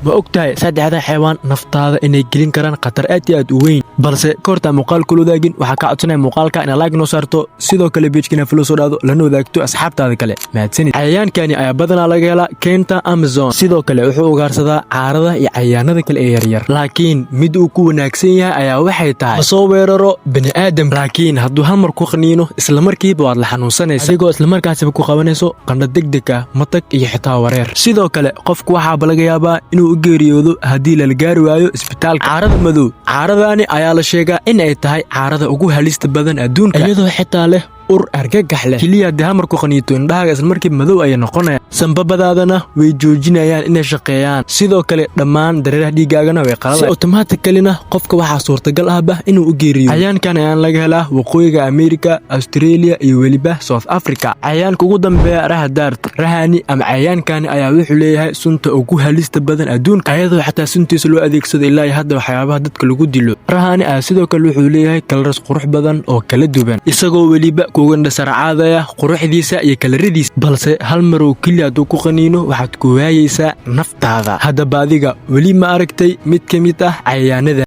ma ogtahay saddexda xayawaan naftaada inay gelin karaan khatar aad iyo aad u weyn balse koorta muuqaal kula wadaagin waxaa ka codsanaya muuqaalka inaad like noo saarto sidoo kale page-kina follow soo dhaado lana wadaagto asxaabtaada kale mahadsanid cayayaankani ayaa badanaa laga helaa keenta Amazon sidoo kale wuxuu ugaarsadaa caarada iyo cayayaanada kale ee yaryar laakiin mid uu ku wanaagsan yahay ayaa waxay tahay soo weeraro bani aadam laakiin hadduu hal mar ku qaniino isla markiiba waad la xanuunsanaysaa adigoo isla markaasba ku qabanayso qandho degdeg ah matag iyo xitaa wareer sidoo kale qofku waxaa laga yaabaa inuu u geeriyoodo haddii la gaari waayo isbitaalka caarada madow caaradani ayaa la sheegaa in ay tahay caarada ugu halista badan adduunka iyadoo xitaa leh ur argagax leh kaliya haddii hamar ku qaniito indhahaaga isla markii madow ayay noqonayaan sanbabadaadana way joojinayaan inay shaqeeyaan sidoo kale dhammaan dareeraha dhiigaagana way qaladaan si automaticalina qofka waxaa suurtagal ahba inuu u geeriyo cayayaankan ayaan laga helaa waqooyiga Amerika Australia iyo weliba South Africa cayayaanka ugu dambeeya rahadaart rahani ama cayayaankani ayaa wuxuu leeyahay sunta ugu halista badan adduunka iyadoo xataa suntiisa loo adeegsado ilaa hadda waxyaabaha dadka lagu dilo rahani ayaa sidoo kale wuxuu leeyahay kalaras qurux badan oo kala duwan isagoo weliba kuwanda sarcaadaya quruxdiisa iyo kalaradiisa balse hal mar oo kaliya hadduu ku qaniino waxaad ku waayaysaa naftaada haddaba adiga weli ma aragtay mid ka mid ah cayayaanada